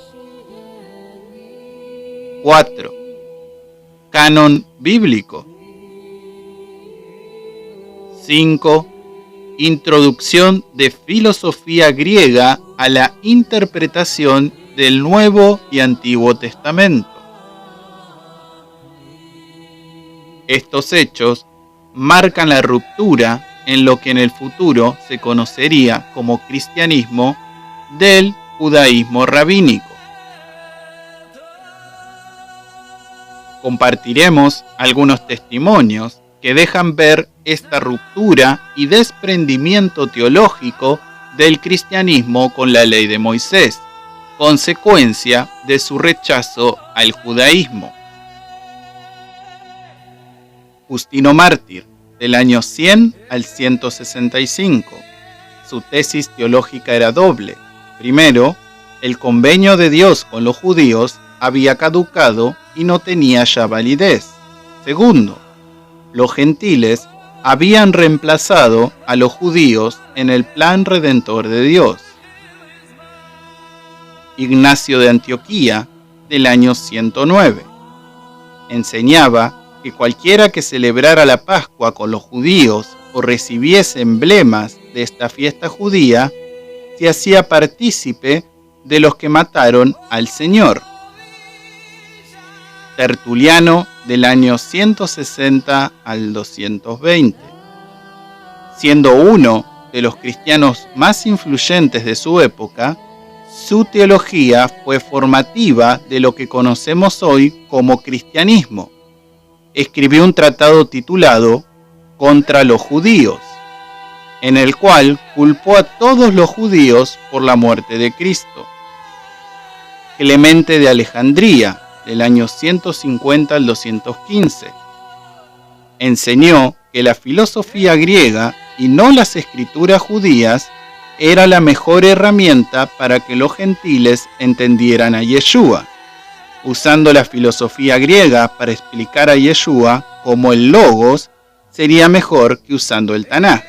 G: 4. Canon bíblico. 5. Introducción de filosofía griega a la interpretación del Nuevo y Antiguo Testamento. Estos hechos marcan la ruptura en lo que en el futuro se conocería como cristianismo del judaísmo rabínico. Compartiremos algunos testimonios que dejan ver esta ruptura y desprendimiento teológico del cristianismo con la ley de Moisés, consecuencia de su rechazo al judaísmo. Justino Mártir, del año 100 al 165. Su tesis teológica era doble. Primero, el convenio de Dios con los judíos había caducado y no tenía ya validez. Segundo, los gentiles habían reemplazado a los judíos en el plan redentor de Dios. Ignacio de Antioquía, del año 109. Enseñaba que cualquiera que celebrara la Pascua con los judíos o recibiese emblemas de esta fiesta judía, se hacía partícipe de los que mataron al Señor. Tertuliano, del año 160 al 220. Siendo uno de los cristianos más influyentes de su época, su teología fue formativa de lo que conocemos hoy como cristianismo. Escribió un tratado titulado Contra los judíos, en el cual culpó a todos los judíos por la muerte de Cristo. Clemente de Alejandría, del año 150 al 215. Enseñó que la filosofía griega y no las escrituras judías era la mejor herramienta para que los gentiles entendieran a Yeshua, usando la filosofía griega para explicar a Yeshua como el Logos sería mejor que usando el Tanaj.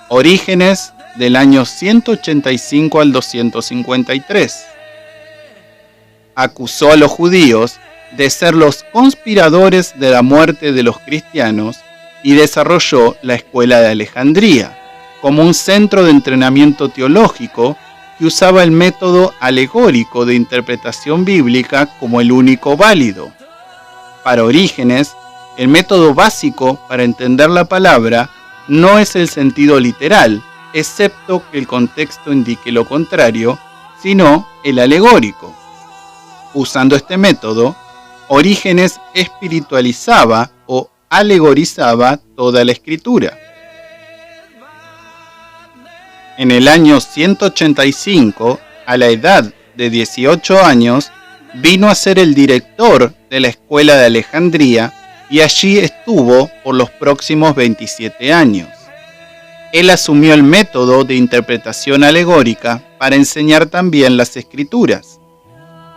G: Orígenes, del año 185 al 253. Acusó a los judíos de ser los conspiradores de la muerte de los cristianos y desarrolló la Escuela de Alejandría como un centro de entrenamiento teológico que usaba el método alegórico de interpretación bíblica como el único válido. Para Orígenes, el método básico para entender la palabra no es el sentido literal, excepto que el contexto indique lo contrario, sino el alegórico. Usando este método, Orígenes espiritualizaba o alegorizaba toda la escritura. En el año 185, a la edad de 18 años, vino a ser el director de la Escuela de Alejandría y allí estuvo por los próximos 27 años. Él asumió el método de interpretación alegórica para enseñar también las escrituras.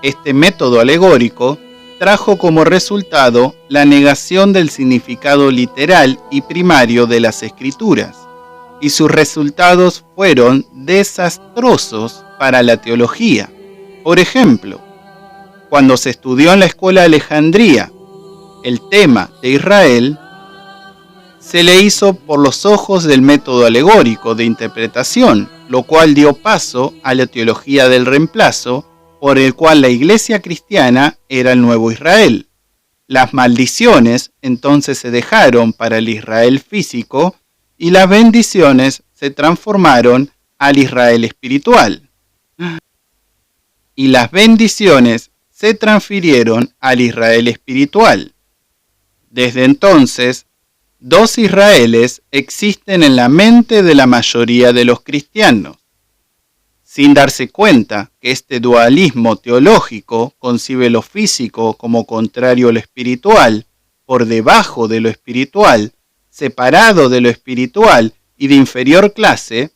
G: Este método alegórico trajo como resultado la negación del significado literal y primario de las escrituras, y sus resultados fueron desastrosos para la teología. Por ejemplo, cuando se estudió en la Escuela de Alejandría el tema de Israel, se le hizo por los ojos del método alegórico de interpretación, lo cual dio paso a la teología del reemplazo, por el cual la iglesia cristiana era el nuevo Israel. Las maldiciones entonces se dejaron para el Israel físico y las bendiciones se transformaron al Israel espiritual. Y las bendiciones se transfirieron al Israel espiritual. Desde entonces, dos Israeles existen en la mente de la mayoría de los cristianos. sin darse cuenta que este dualismo teológico concibe lo físico como contrario a lo espiritual, por debajo de lo espiritual, separado de lo espiritual y de inferior clase,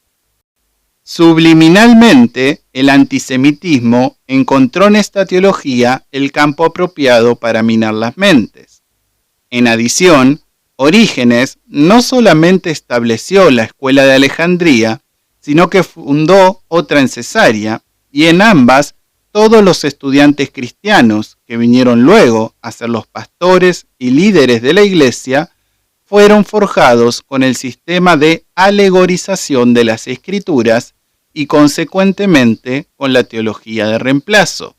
G: subliminalmente el antisemitismo encontró en esta teología el campo apropiado para minar las mentes. En adición, Orígenes no solamente estableció la escuela de Alejandría, sino que fundó otra en Cesarea, y en ambas todos los estudiantes cristianos que vinieron luego a ser los pastores y líderes de la iglesia fueron forjados con el sistema de alegorización de las escrituras y consecuentemente con la teología de reemplazo.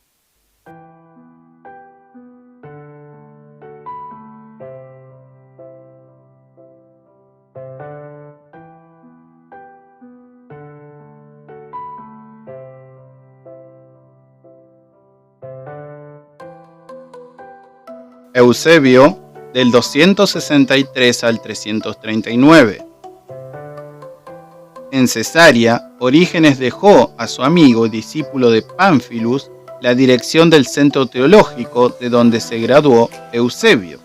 G: Eusebio, del 263 al 339. En Cesarea, Orígenes dejó a su amigo y discípulo de Pánfilus la dirección del centro teológico de donde se graduó Eusebio,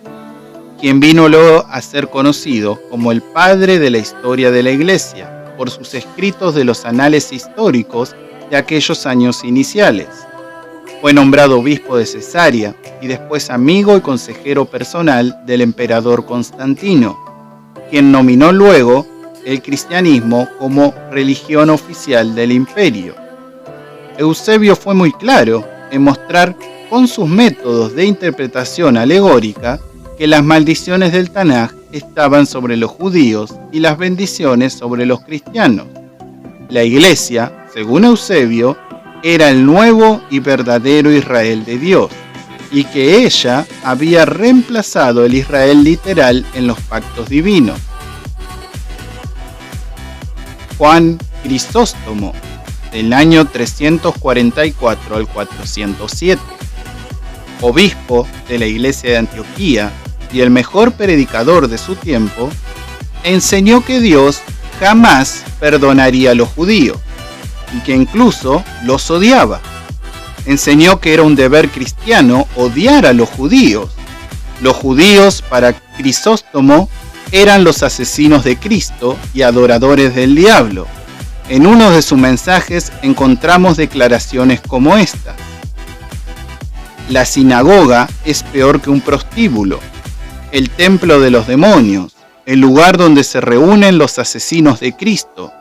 G: quien vino luego a ser conocido como el padre de la historia de la Iglesia por sus escritos de los anales históricos de aquellos años iniciales. Fue nombrado obispo de Cesarea y después amigo y consejero personal del emperador Constantino, quien nominó luego el cristianismo como religión oficial del imperio. Eusebio fue muy claro en mostrar con sus métodos de interpretación alegórica que las maldiciones del Tanaj estaban sobre los judíos y las bendiciones sobre los cristianos. La iglesia, según Eusebio, era el nuevo y verdadero Israel de Dios, y que ella había reemplazado el Israel literal en los pactos divinos. Juan Crisóstomo, del año 344 al 407, obispo de la iglesia de Antioquía y el mejor predicador de su tiempo, enseñó que Dios jamás perdonaría a los judíos, y que incluso los odiaba. Enseñó que era un deber cristiano odiar a los judíos. Los judíos, para Crisóstomo, eran los asesinos de Cristo y adoradores del diablo. En uno de sus mensajes encontramos declaraciones como esta: la sinagoga es peor que un prostíbulo, el templo de los demonios, el lugar donde se reúnen los asesinos de Cristo,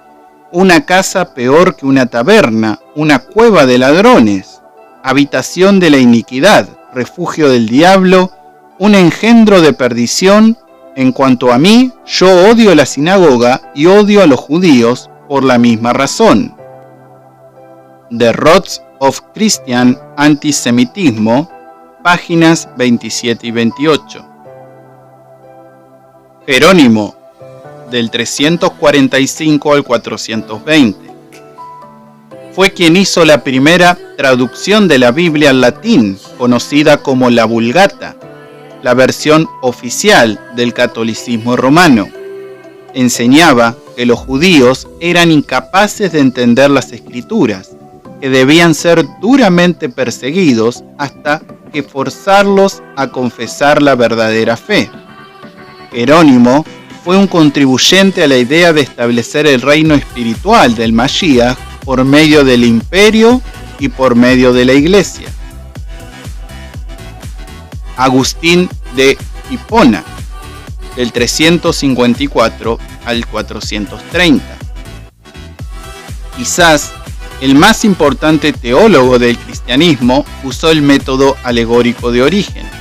G: una casa peor que una taberna, una cueva de ladrones, habitación de la iniquidad, refugio del diablo, un engendro de perdición. En cuanto a mí, yo odio la sinagoga y odio a los judíos por la misma razón. The Roots of Christian Antisemitismo, páginas 27 y 28. Jerónimo, del 345 al 420. Fue quien hizo la primera traducción de la Biblia al latín, conocida como la Vulgata, la versión oficial del catolicismo romano. Enseñaba que los judíos eran incapaces de entender las escrituras, que debían ser duramente perseguidos hasta que forzarlos a confesar la verdadera fe. Jerónimo fue un contribuyente a la idea de establecer el reino espiritual del Mashiach por medio del imperio y por medio de la iglesia. Agustín de Hipona, del 354 al 430. Quizás el más importante teólogo del cristianismo usó el método alegórico de Orígenes.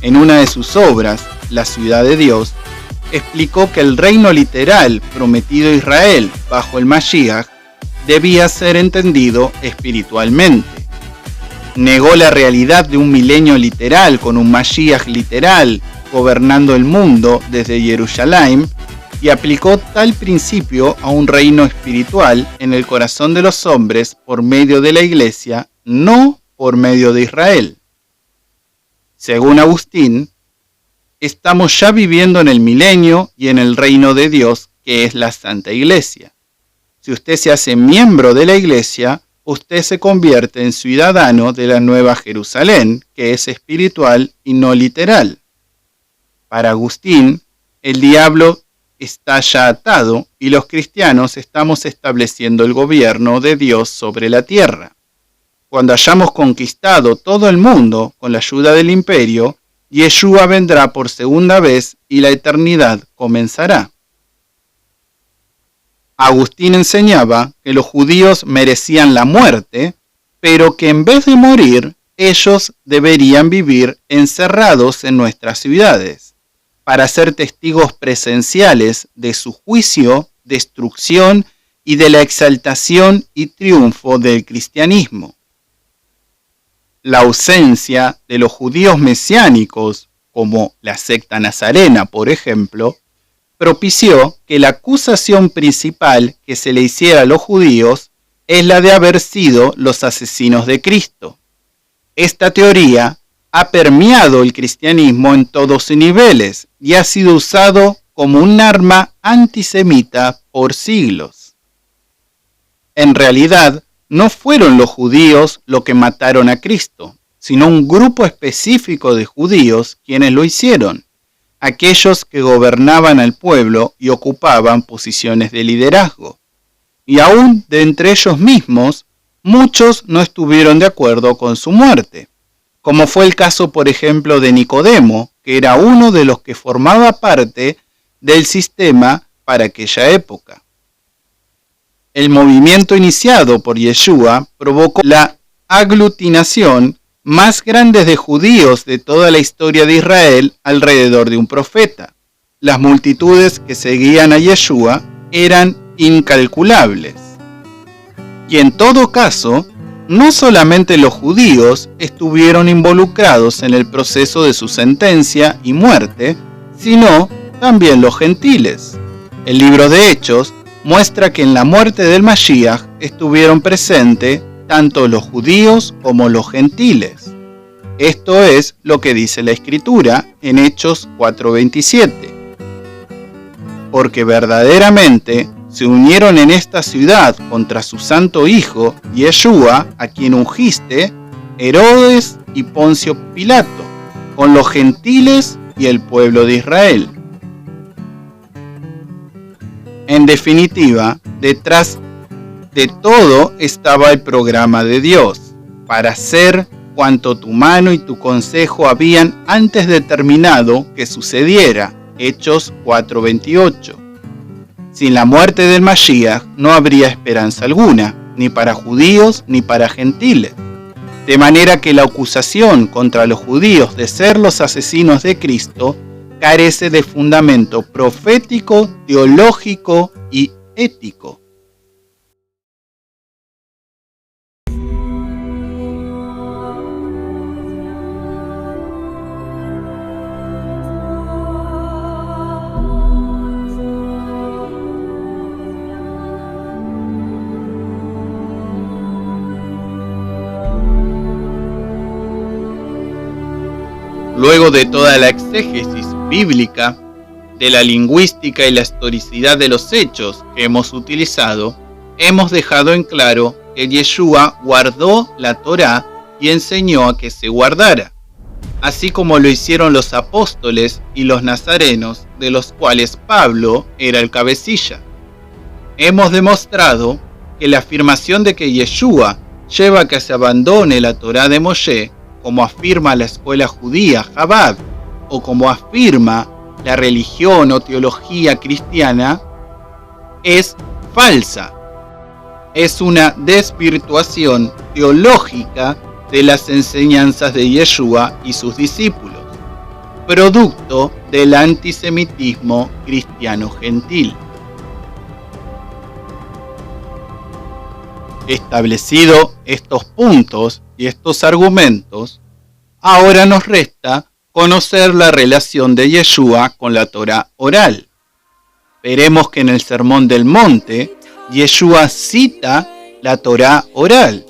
G: En una de sus obras, La ciudad de Dios, explicó que el reino literal prometido a Israel bajo el Mashiach debía ser entendido espiritualmente. Negó la realidad de un milenio literal con un Mashiach literal gobernando el mundo desde Jerusalén y aplicó tal principio a un reino espiritual en el corazón de los hombres por medio de la iglesia, no por medio de Israel. Según Agustín, estamos ya viviendo en el milenio y en el reino de Dios, que es la Santa Iglesia. Si usted se hace miembro de la iglesia, usted se convierte en ciudadano de la Nueva Jerusalén, que es espiritual y no literal. Para Agustín, el diablo está ya atado y los cristianos estamos estableciendo el gobierno de Dios sobre la tierra. Cuando hayamos conquistado todo el mundo con la ayuda del imperio, Yeshua vendrá por segunda vez y la eternidad comenzará. Agustín enseñaba que los judíos merecían la muerte, pero que en vez de morir, ellos deberían vivir encerrados en nuestras ciudades, para ser testigos presenciales de su juicio, destrucción y de la exaltación y triunfo del cristianismo. La ausencia de los judíos mesiánicos, como la secta nazarena, por ejemplo, propició que la acusación principal que se le hiciera a los judíos es la de haber sido los asesinos de Cristo. Esta teoría ha permeado el cristianismo en todos sus niveles y ha sido usado como un arma antisemita por siglos. En realidad, no fueron los judíos los que mataron a Cristo, sino un grupo específico de judíos quienes lo hicieron, aquellos que gobernaban al pueblo y ocupaban posiciones de liderazgo. Y aún de entre ellos mismos, muchos no estuvieron de acuerdo con su muerte, como fue el caso, por ejemplo, de Nicodemo, que era uno de los que formaba parte del sistema para aquella época. El movimiento iniciado por Yeshua provocó la aglutinación más grande de judíos de toda la historia de Israel alrededor de un profeta. Las multitudes que seguían a Yeshua eran incalculables. Y en todo caso, no solamente los judíos estuvieron involucrados en el proceso de su sentencia y muerte, sino también los gentiles. El libro de Hechos muestra que en la muerte del Mashiach estuvieron presentes tanto los judíos como los gentiles. Esto es lo que dice la Escritura en Hechos 4:27. Porque verdaderamente se unieron en esta ciudad contra su santo hijo, Yeshua, a quien ungiste, Herodes y Poncio Pilato, con los gentiles y el pueblo de Israel. En definitiva, detrás de todo estaba el programa de Dios, para hacer cuanto tu mano y tu consejo habían antes determinado que sucediera. Hechos 4:28. Sin la muerte del Mashiach no habría esperanza alguna, ni para judíos ni para gentiles. De manera que la acusación contra los judíos de ser los asesinos de Cristo carece de fundamento profético, teológico y ético. Luego de toda la exégesis bíblica, de la lingüística y la historicidad de los hechos que hemos utilizado, hemos dejado en claro que Yeshua guardó la Torá y enseñó a que se guardara, así como lo hicieron los apóstoles y los nazarenos, de los cuales Pablo era el cabecilla. Hemos demostrado que la afirmación de que Yeshua lleva a que se abandone la Torá de Moshe, como afirma la escuela judía Chabad, o como afirma la religión o teología cristiana, es falsa. Es una desvirtuación teológica de las enseñanzas de Yeshua y sus discípulos, producto del antisemitismo cristiano gentil. Establecido estos puntos y estos argumentos, ahora nos resta conocer la relación de Yeshua con la Torá oral. Veremos que en el Sermón del Monte, Yeshua cita la Torá oral.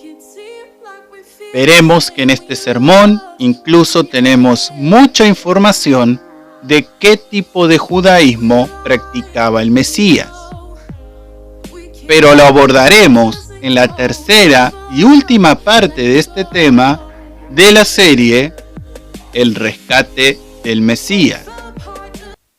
G: Veremos que en este sermón incluso tenemos mucha información de qué tipo de judaísmo practicaba el Mesías. pero lo abordaremos en la tercera y última parte de este tema de la serie El rescate del Mesías.